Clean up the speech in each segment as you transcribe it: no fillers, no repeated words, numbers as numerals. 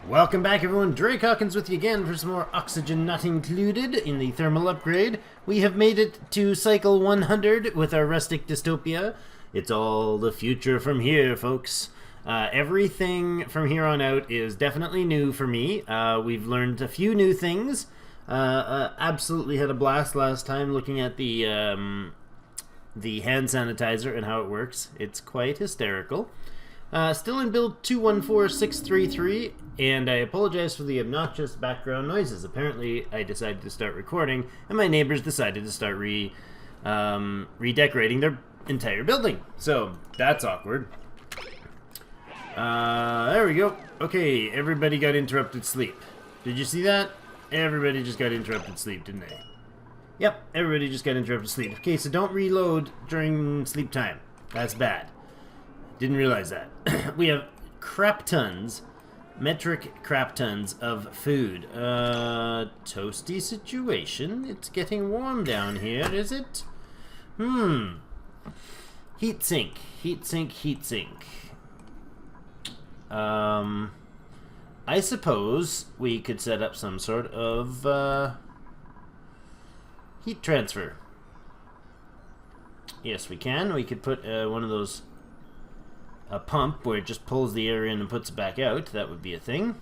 Welcome back, everyone. Drake-Hawkins with you again for some more oxygen not included in the thermal upgrade. We have made it to cycle 100 with our Rustic Dystopia. It's all the future from here, folks. Everything from here on out is definitely new for me. We've learned a few new things. Absolutely had a blast last time looking at the hand sanitizer and how it works. It's quite hysterical. Still in build 214633, and I apologize for the obnoxious background noises. Apparently, I decided to start recording, and my neighbors decided to start redecorating their entire building. So, that's awkward. There we go. Okay, everybody got interrupted sleep. Did you see that? Everybody just got interrupted sleep, didn't they? Yep, everybody just got interrupted sleep. Okay, so don't reload during sleep time. That's bad. Didn't realize that. We have crap tons, metric crap tons of food. Toasty situation. It's getting warm down here, is it? Heat sink, heat sink, heat sink. I suppose we could set up some sort of heat transfer. Yes, we can. We could put one of those a pump where it just pulls the air in and puts it back out. That would be a thing.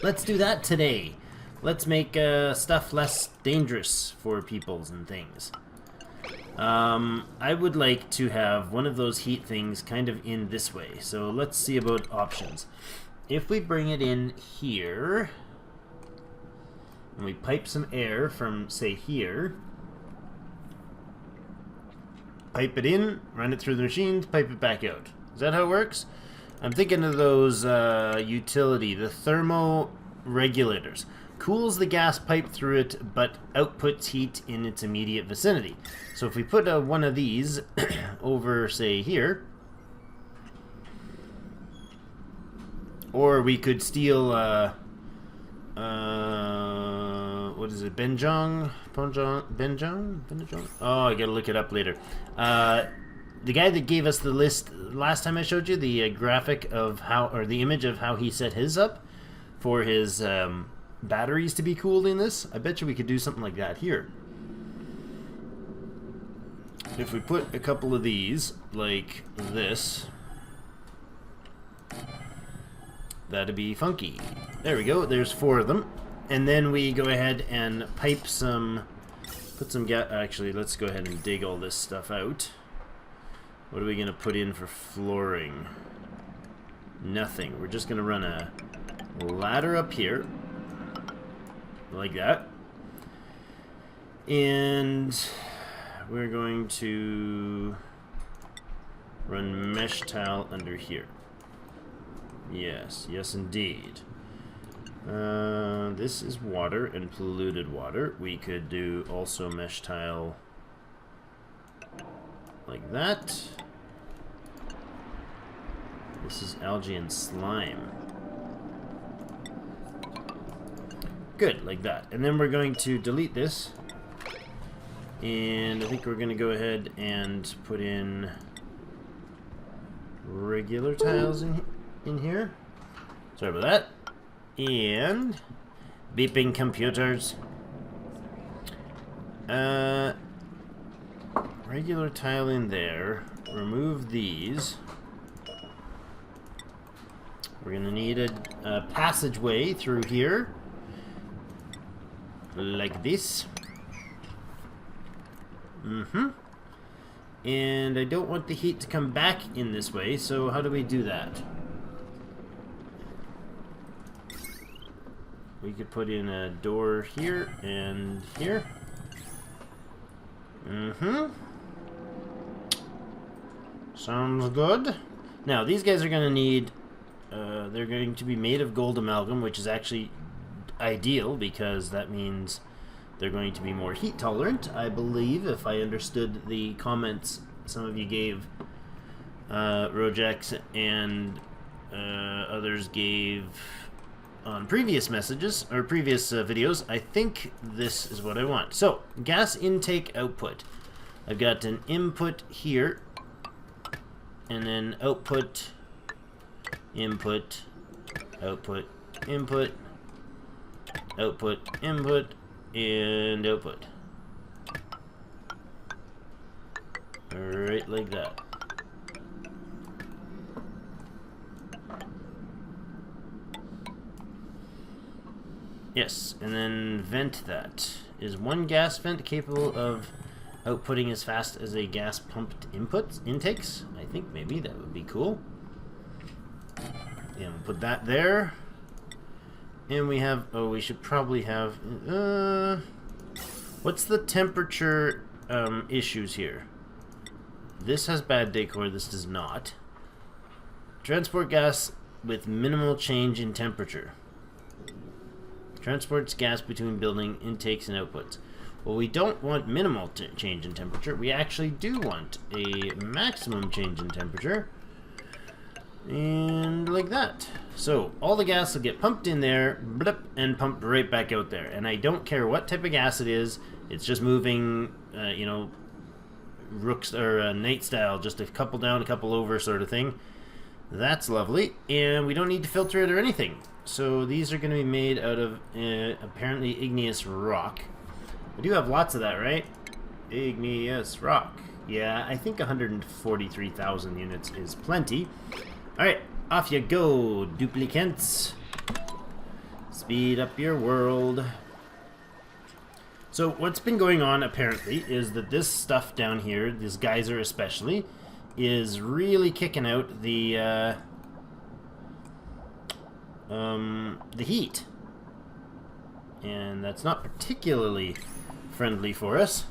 Let's do that today. Let's make stuff less dangerous for peoples and things. I would like to have one of those heat things kind of in this way. So let's see about options. If we bring it in here and we pipe some air from, say, here, pipe it in, run it through the machines, pipe it back out. Is that how it works? I'm thinking of those the thermo regulators. Cools the gas pipe through it, but outputs heat in its immediate vicinity. So if we put one of these over, say, here, or we could steal, what is it, Benjong? Benjong? Oh, I gotta look it up later. The guy that gave us the list last time I showed you, the graphic of how, or the image of how he set his up for his batteries to be cooled in this, I bet you we could do something like that here. If we put a couple of these, like this, that'd be funky. There we go, there's 4 of them. And then we go ahead and pipe some, put some gas. Actually, let's go ahead and dig all this stuff out. What are we going to put in for flooring? Nothing. We're just going to run a ladder up here, like that. And we're going to run mesh tile under here. Yes, yes indeed. This is water and polluted water. We could do also mesh tile like that. This is algae and slime. Good, like that. And then we're going to delete this. And I think we're going to go ahead and put in regular tiles in here. Sorry about that. And beeping computers. Regular tile in there. Remove these. We're gonna need a passageway through here, like this. And I don't want the heat to come back in this way, so how do we do that? We could put in a door here and here. Sounds good. Now, these guys are going to need, they're going to be made of gold amalgam, which is actually ideal because that means they're going to be more heat tolerant, I believe, if I understood the comments some of you gave. Rojax and others gave on previous messages, or previous videos. I think this is what I want. So, gas intake output. I've got an input here, and then output, input, output, input, output, input, and output. Right like that. Yes, and then vent that. Is one gas vent capable of outputting as fast as a gas pumped intakes? I think maybe that would be cool. And we'll put that there. And we have, oh, we should probably have, what's the temperature issues here? This has bad decor, this does not. Transport gas with minimal change in temperature. Transports gas between building intakes and outputs. Well, we don't want minimal change in temperature. We actually do want a maximum change in temperature. And like that. So, all the gas will get pumped in there, blip, and pumped right back out there. And I don't care what type of gas it is. It's just moving, you know, Rooks or Knight style, just a couple down, a couple over sort of thing. That's lovely. And we don't need to filter it or anything. So these are going to be made out of apparently igneous rock. I do have lots of that, right? Igneous rock. Yeah, I think 143,000 units is plenty. Alright, off you go, duplicates. Speed up your world. So what's been going on apparently is that this stuff down here, this geyser especially, is really kicking out the heat. And that's not particularly friendly for us.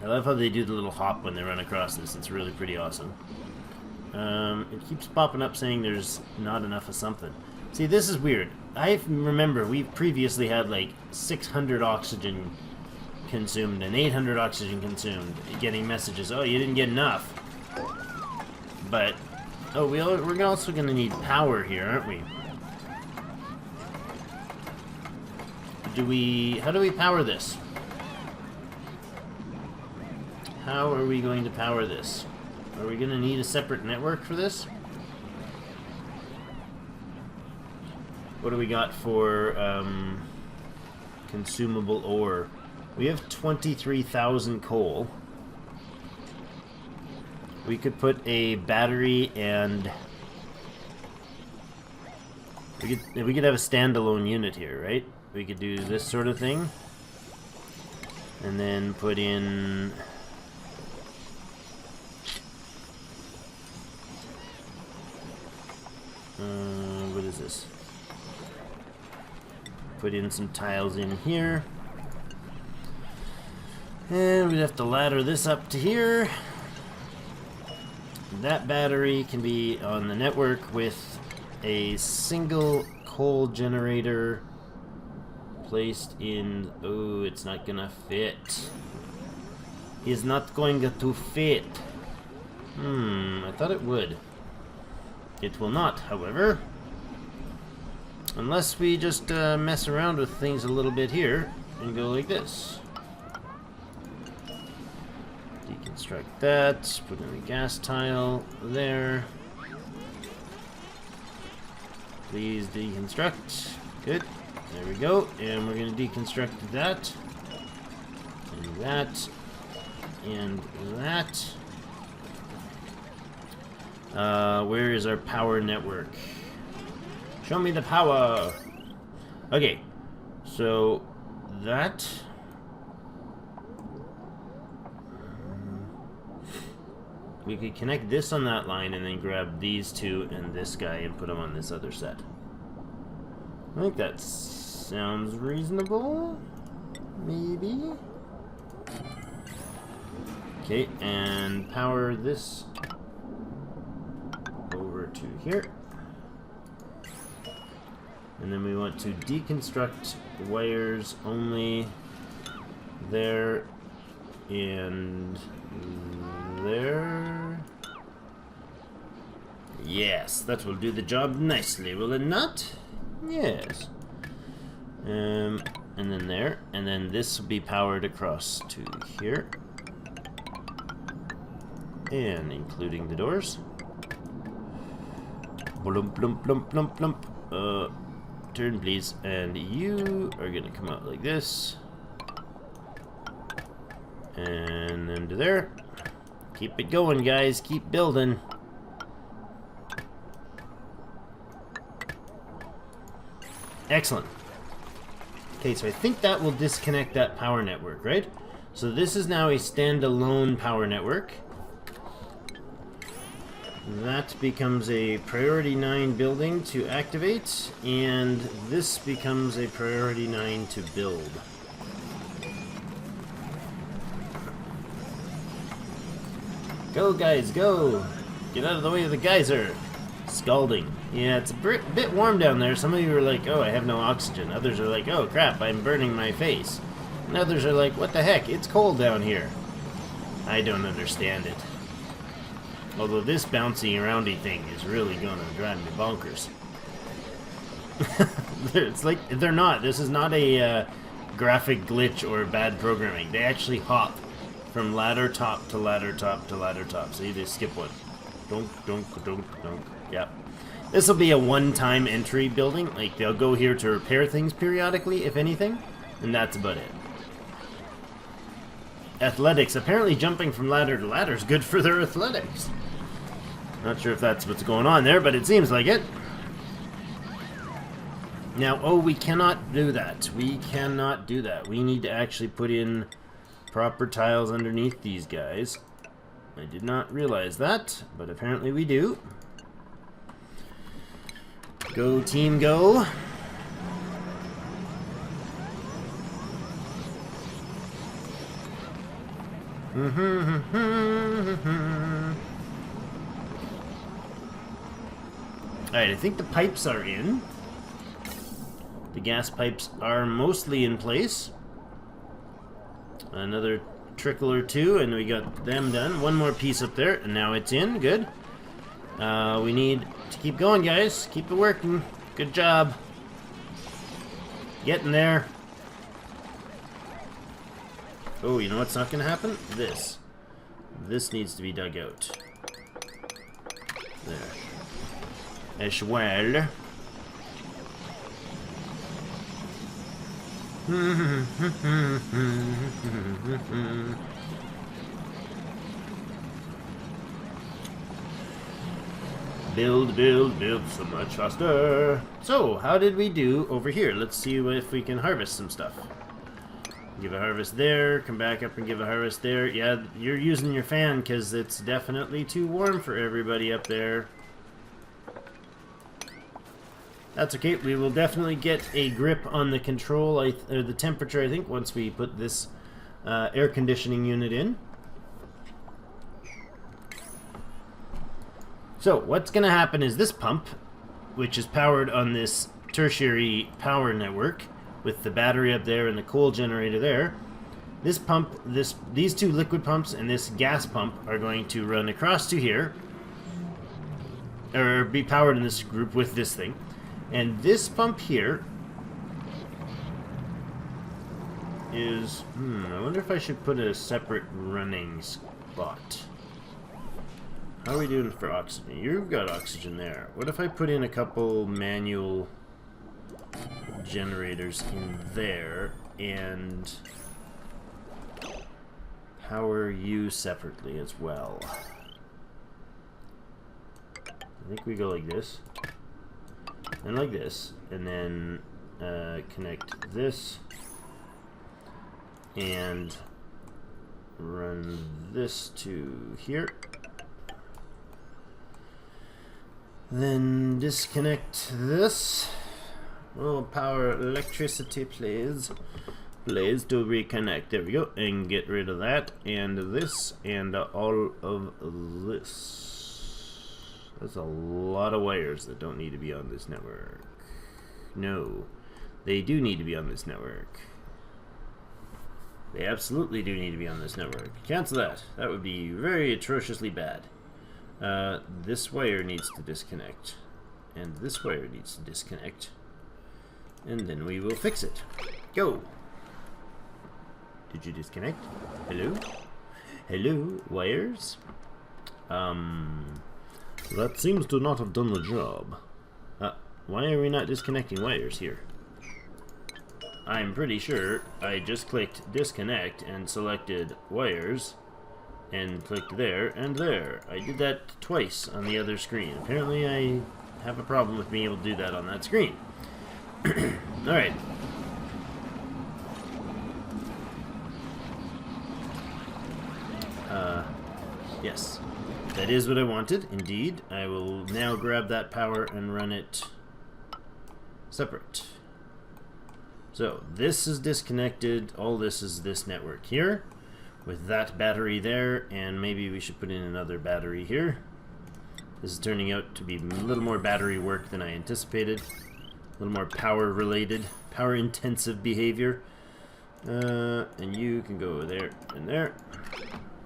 I love how they do the little hop when they run across this. It's really pretty awesome. It keeps popping up saying there's not enough of something. See, this is weird. I remember we previously had like 600 oxygen consumed and 800 oxygen consumed, getting messages, oh, you didn't get enough. But, oh, we're also going to need power here, aren't we? How do we power this? How are we going to power this? Are we going to need a separate network for this? What do we got for consumable ore? We have 23,000 coal. We could put a battery and we could have a standalone unit here, right? We could do this sort of thing. And then put in what is this? Put in some tiles in here. And we'd have to ladder this up to here. That battery can be on the network with a single coal generator placed in... Oh, it's not gonna fit. It's not going to fit. I thought it would. It will not, however. Unless we just mess around with things a little bit here and go like this. Deconstruct that, put in a gas tile there. Please deconstruct. Good. There we go. And we're going to deconstruct that. And that. And that. Where is our power network? Show me the power! Okay. So, that... We could connect this on that line and then grab these two and this guy and put them on this other set. I think that sounds reasonable. Maybe. Okay, and power this over to here. And then we want to deconstruct wires only there and there. Yes, that will do the job nicely, will it not? Yes. And then there, and then this will be powered across to here. And including the doors. Blump, blump, blump, blump, blump. Turn, please. And you are gonna come out like this. And then to there. Keep it going, guys. Keep building. Excellent. Okay, so I think that will disconnect that power network, right? So this is now a standalone power network. That becomes a priority 9 building to activate, and this becomes a priority 9 to build. Go, guys, go! Get out of the way of the geyser! Scalding. Yeah, it's a bit warm down there. Some of you are like, oh, I have no oxygen. Others are like, oh, crap, I'm burning my face. And others are like, what the heck, it's cold down here. I don't understand it. Although this bouncy aroundy thing is really gonna drive me bonkers. It's like, they're not. This is not a graphic glitch or bad programming. They actually hop from ladder top to ladder top to ladder top. So you just skip one. Dunk, dunk, dunk, dunk. Yep. This will be a one-time entry building. Like, they'll go here to repair things periodically, if anything. And that's about it. Athletics. Apparently jumping from ladder to ladder is good for their athletics. Not sure if that's what's going on there, but it seems like it. Now, oh, we cannot do that. We cannot do that. We need to actually put in proper tiles underneath these guys. I did not realize that, but apparently we do. Go, team, go. Alright, I think the pipes are in. The gas pipes are mostly in place. Another trickle or two, and we got them done. One more piece up there, and now it's in. Good. We need to keep going, guys. Keep it working. Good job. Getting there. Oh, you know what's not going to happen? This. This needs to be dug out. There. As well. Build, build, build so much faster. So, how did we do over here? Let's see if we can harvest some stuff. Give a harvest there, come back up and give a harvest there. Yeah, you're using your fan because it's definitely too warm for everybody up there. That's okay, we will definitely get a grip on the control, or the temperature, I think, once we put this air conditioning unit in. So, what's going to happen is this pump, which is powered on this tertiary power network, with the battery up there and the coal generator there, this pump, these two liquid pumps and this gas pump are going to run across to here, or be powered in this group with this thing. And this pump here is, I wonder if I should put a separate running spot. How are we doing for oxygen? You've got oxygen there. What if I put in a couple manual generators in there and power you separately as well? I think we go like this. And like this, and then connect this and run this to here. Then disconnect this. Oh, power electricity, please. Please to reconnect. There we go. And get rid of that and this and all of this. That's a lot of wires that don't need to be on this network. No, they do need to be on this network. They absolutely do need to be on this network. Cancel that. That would be very atrociously bad. This wire needs to disconnect. And this wire needs to disconnect. And then we will fix it. Go! Did you disconnect? Hello? Hello, wires? That seems to not have done the job. Why are we not disconnecting wires here? I'm pretty sure I just clicked disconnect and selected wires and clicked there and there. I did that twice on the other screen. Apparently I have a problem with being able to do that on that screen. Alright. Yes. That is what I wanted, indeed. I will now grab that power and run it separate. So, this is disconnected. All this is this network here, with that battery there, and maybe we should put in another battery here. This is turning out to be a little more battery work than I anticipated. A little more power-related, power-intensive behavior. And you can go there and there.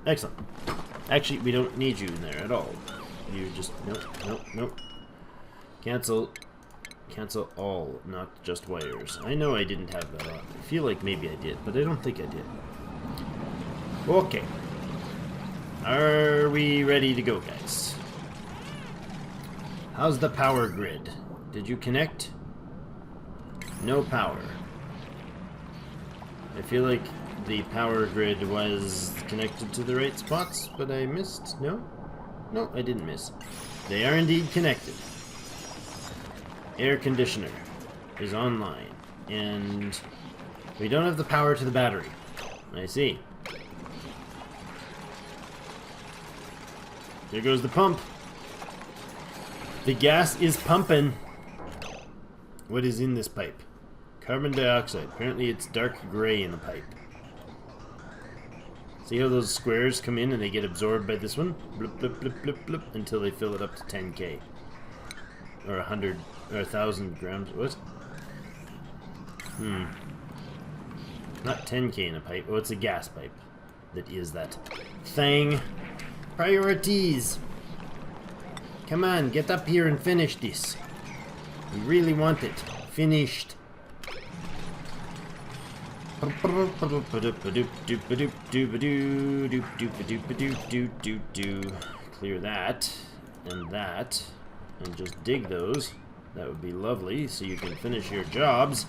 Excellent. Actually, we don't need you in there at all. You just... Nope. Cancel. Cancel all, not just wires. I know I didn't have that on. I feel like maybe I did, but I don't think I did. Okay. Are we ready to go, guys? How's the power grid? Did you connect? No power. I feel like the power grid was connected to the right spots, but I missed. No? No, I didn't miss. They are indeed connected. Air conditioner is online, and we don't have the power to the battery. I see. There goes the pump. The gas is pumping. What is in this pipe? Carbon dioxide. Apparently it's dark gray in the pipe. See how those squares come in and they get absorbed by this one? Bloop, bloop, bloop, bloop, bloop, until they fill it up to 10K. Or 100, or 1,000 grams. What? Not 10K in a pipe. Oh, it's a gas pipe. That is that thing. Priorities! Come on, get up here and finish this. We really want it. Finished. Clear that and that and just dig those. That would be lovely, so you can finish your jobs.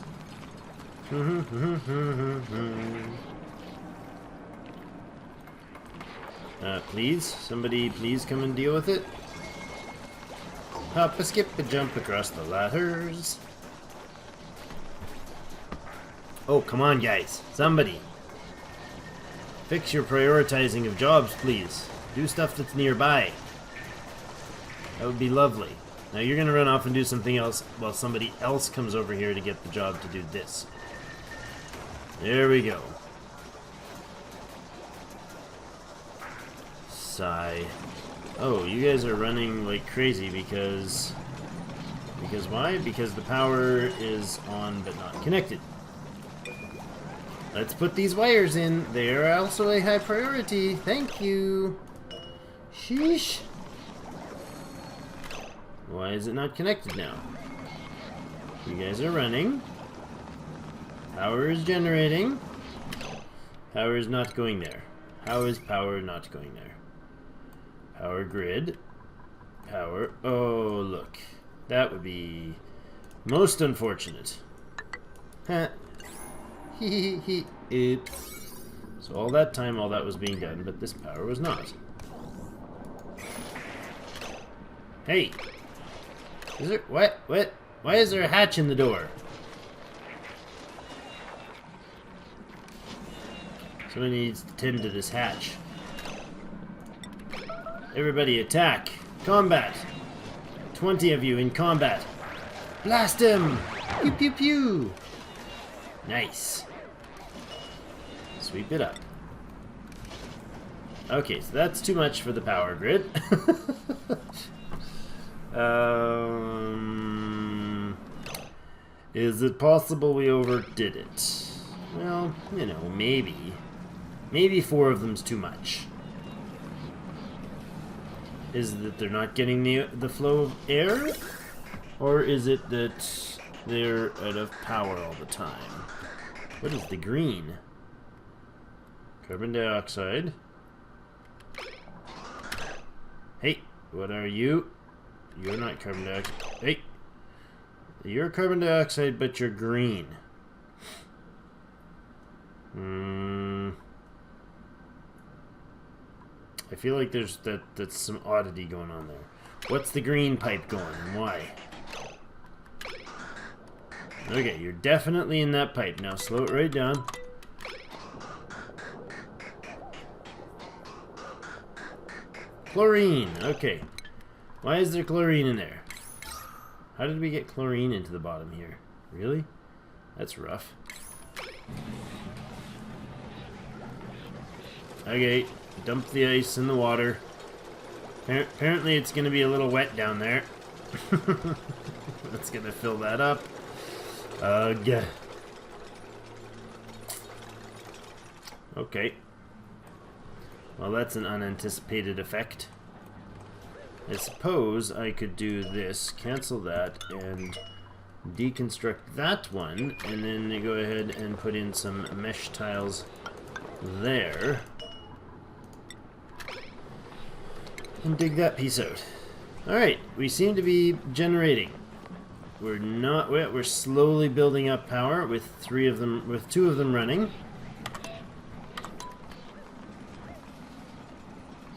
Please, somebody please come and deal with it. Hop a skip a jump across the ladders. Oh, come on, guys. Somebody. Fix your prioritizing of jobs, please. Do stuff that's nearby. That would be lovely. Now you're going to run off and do something else while somebody else comes over here to get the job to do this. There we go. Sigh. Oh, you guys are running like crazy because... Because why? Because the power is on but not connected. Let's put these wires in. They are also a high priority. Thank you. Sheesh. Why is it not connected now? You guys are running. Power is generating. Power is not going there. How is power not going there? Power grid. Power. Oh, look. That would be most unfortunate. Huh. Oops. So all that time, all that was being done, but this power was not. Hey! Is there... What? What? Why is there a hatch in the door? Somebody needs to tend to this hatch. Everybody attack! Combat! 20 of you in combat! Blast him! Pew pew pew! Nice. Sweep it up. Okay, so that's too much for the power grid. Is it possible we overdid it? Well, you know, maybe. Maybe 4 of them's too much. Is it that they're not getting the flow of air? Or is it that they're out of power all the time? What is the green? Carbon dioxide. Hey, what are you? You're not carbon dioxide. Hey! You're carbon dioxide, but you're green. I feel like that's some oddity going on there. What's the green pipe going and why? Okay, you're definitely in that pipe. Now slow it right down. Chlorine. Okay. Why is there chlorine in there? How did we get chlorine into the bottom here? Really? That's rough. Okay, dump the ice in the water. Apparently it's going to be a little wet down there. That's going to fill that up. Ugh. Okay. Well, that's an unanticipated effect. I suppose I could do this, cancel that, and deconstruct that one, and then go ahead and put in some mesh tiles there. And dig that piece out. Alright, we seem to be generating. We're slowly building up power with two of them running.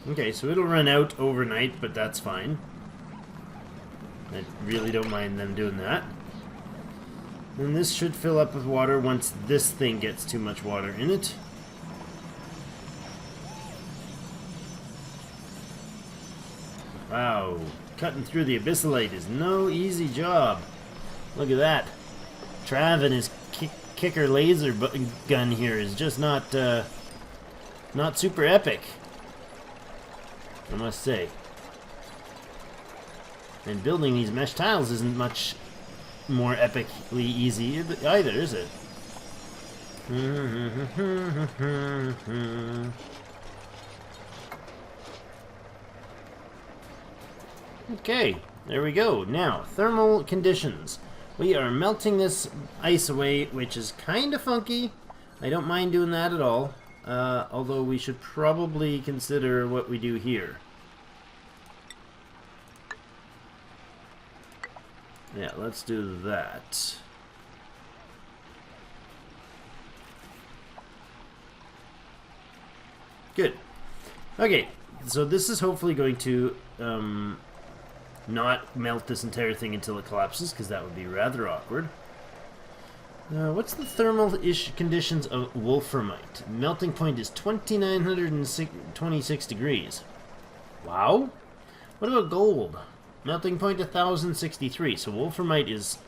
Okay, so it'll run out overnight, but that's fine. I really don't mind them doing that. And this should fill up with water once this thing gets too much water in it. Wow, cutting through the abyssalite is no easy job. Look at that. Trav and his kicker laser gun here is just not super epic, I must say. And building these mesh tiles isn't much more epically easy either, is it? Okay, there we go. Now, thermal conditions. We are melting this ice away, which is kind of funky. I don't mind doing that at all. Although we should probably consider what we do here. Yeah, let's do that. Good. Okay, so this is hopefully going to not melt this entire thing until it collapses, because that would be rather awkward. What's the thermal conditions of wolframite? Melting point is 2926 degrees. Wow. What about gold? Melting point 1063. So wolframite is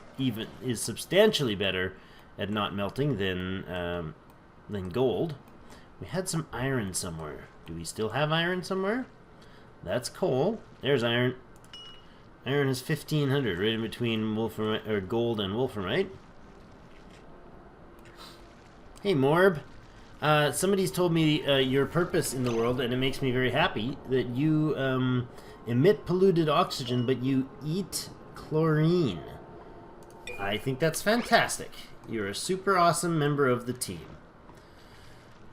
substantially better at not melting than gold. We had some iron somewhere. Do we still have iron somewhere? That's coal. There's iron. Iron is 1500, right in between wolframite or gold and wolframite. Hey Morb, somebody's told me your purpose in the world, and it makes me very happy that you emit polluted oxygen, but you eat chlorine. I think that's fantastic. You're a super awesome member of the team.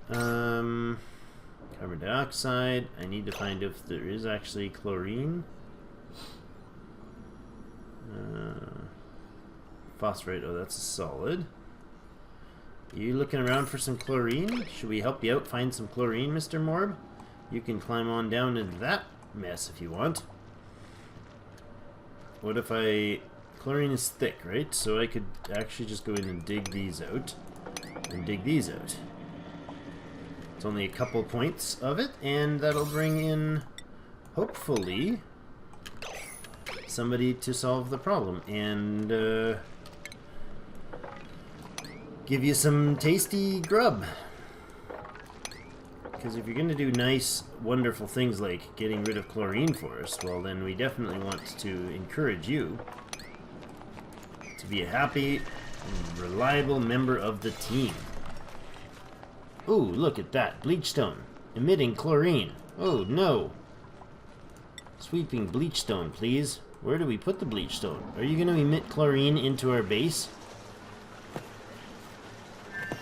Carbon dioxide. I need to find if there is actually chlorine. Phosphorate. Oh, that's a solid. You looking around for some chlorine? Should we help you out find some chlorine, Mr. Morb? You can climb on down into that mess if you want. What if chlorine is thick, right? So I could actually just go in and dig these out. And dig these out. It's only a couple points of it, and that'll bring in, hopefully, somebody to solve the problem. And, give you some tasty grub. Because if you're going to do nice, wonderful things like getting rid of chlorine for us, well then we definitely want to encourage you to be a happy and reliable member of the team. Ooh, look at that. Bleachstone. Emitting chlorine. Oh no. Sweeping bleachstone, please. Where do we put the bleachstone? Are you going to emit chlorine into our base?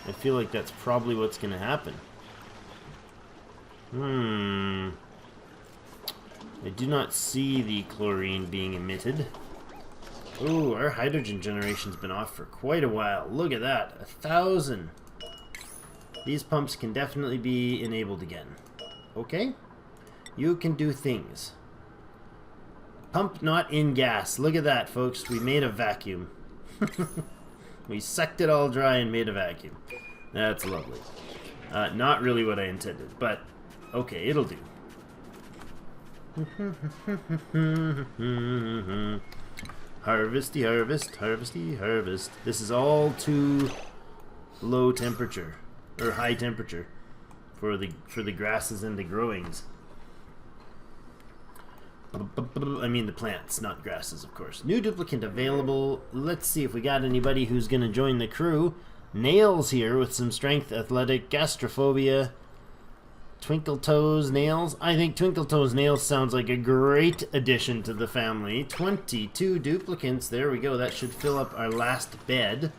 I feel like that's probably what's going to happen. I do not see the chlorine being emitted. Ooh, our hydrogen generation's been off for quite a while. Look at that, 1,000. These pumps can definitely be enabled again. Okay? You can do things. Pump not in gas. Look at that, folks. We made a vacuum. We sucked it all dry and made a vacuum. That's lovely. Not really what I intended, but okay, it'll do. Harvesty, harvest, harvesty, harvest. This is all too low temperature, or high temperature, for the grasses and the growings. I mean the plants, not grasses, of course. New duplicant available. Let's see if we got anybody who's going to join the crew. Nails here with some strength, athletic, gastrophobia, Twinkle Toes Nails. I think Twinkle Toes Nails sounds like a great addition to the family. 22 duplicants. There we go. That should fill up our last bed.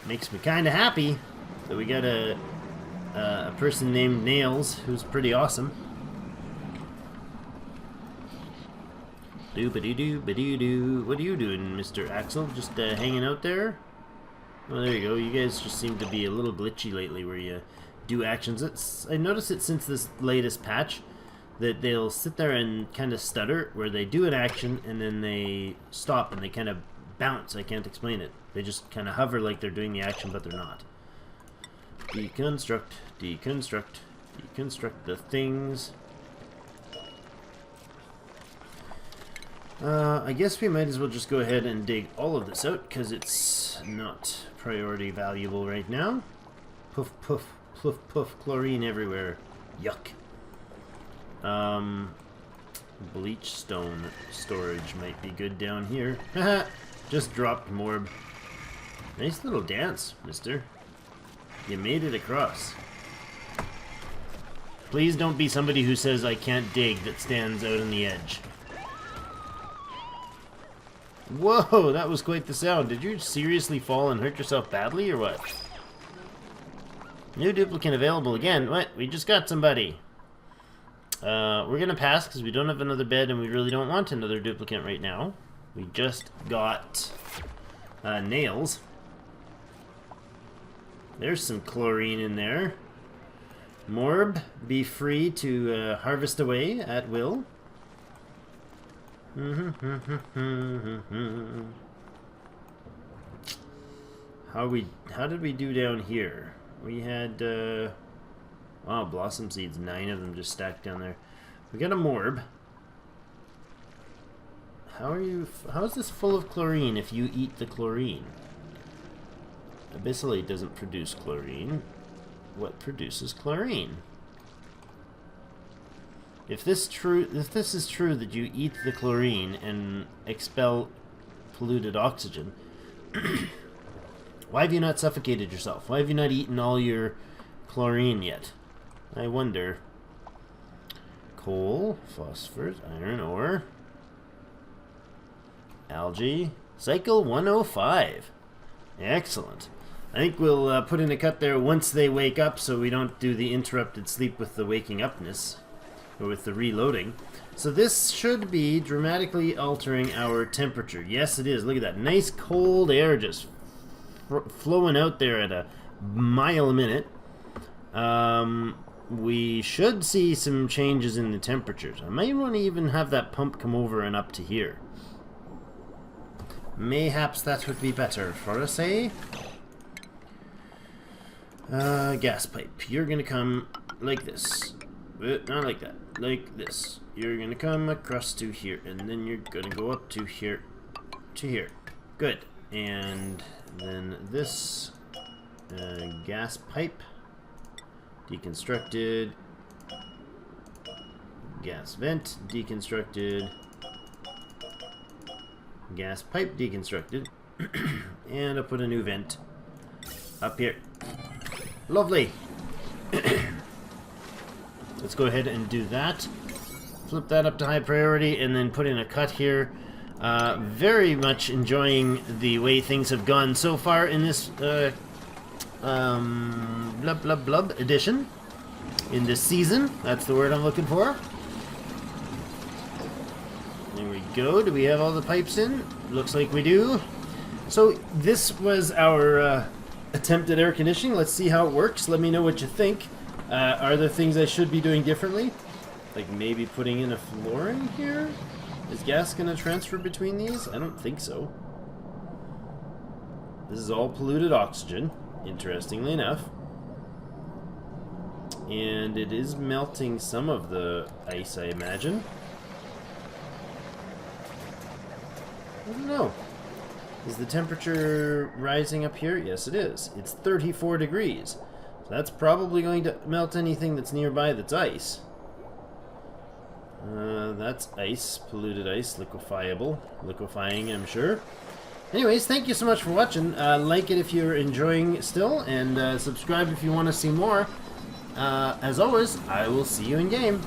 Makes me kind of happy that we got a person named Nails who's pretty awesome. Doo-ba-doo-doo-ba-doo-doo. What are you doing, Mr. Axel? Just hanging out there? Well, there you go. You guys just seem to be a little glitchy lately where you do actions. I noticed it since this latest patch that they'll sit there and kind of stutter where they do an action and then they stop and they kind of bounce. I can't explain it. They just kind of hover like they're doing the action, but they're not. Deconstruct, deconstruct, deconstruct the things. I guess we might as well just go ahead and dig all of this out because it's not priority valuable right now. Poof, poof, poof, poof, chlorine everywhere. Yuck. Bleach stone storage might be good down here. Haha, just dropped Morb. Nice little dance, mister. You made it across. Please don't be somebody who says I can't dig that stands out on the edge. Whoa, that was quite the sound. Did you seriously fall and hurt yourself badly, or what? New duplicant available again. What? We just got somebody. We're gonna pass because we don't have another bed and we really don't want another duplicant right now. We just got nails. There's some chlorine in there. Morb, be free to harvest away at will. How did we do down here? We had wow, blossom seeds, 9 of them just stacked down there. We got a Morb. How is this full of chlorine if you eat the chlorine? Abyssalate doesn't produce chlorine. What produces chlorine? If this is true that you eat the chlorine and expel polluted oxygen, why have you not suffocated yourself? Why have you not eaten all your chlorine yet? I wonder. Coal, phosphorus, iron ore, algae, cycle 105. Excellent. I think we'll put in a cut there once they wake up so we don't do the interrupted sleep with the waking upness. With the reloading. So this should be dramatically altering our temperature. Yes, it is. Look at that. Nice cold air just flowing out there at a mile a minute. We should see some changes in the temperatures. I might want to even have that pump come over and up to here. Mayhaps that would be better for us, eh? Gas pipe. You're gonna come like this. Not like that. Like this. You're gonna come across to here, and then you're gonna go up to here, to here. Good. And then this gas pipe deconstructed. Gas vent deconstructed. Gas pipe deconstructed. And I'll put a new vent up here. Lovely. Let's go ahead and do that. Flip that up to high priority and then put in a cut here. Very much enjoying the way things have gone so far in this blub blub blub edition. In this season. That's the word I'm looking for. go. Do we have all the pipes in? Looks like we do. So this was our attempt at air conditioning. Let's see how it works. Let me know what you think. Are there things I should be doing differently? Like maybe putting in a floor in here? Is gas going to transfer between these? I don't think so. This is all polluted oxygen, interestingly enough. And it is melting some of the ice, I imagine. I don't know. Is the temperature rising up here? Yes, it is. It's 34 degrees. So that's probably going to melt anything that's nearby that's ice. That's ice, polluted ice, liquefiable. Liquefying, I'm sure. Anyways, thank you so much for watching. Like it if you're enjoying still, and subscribe if you want to see more. As always, I will see you in game.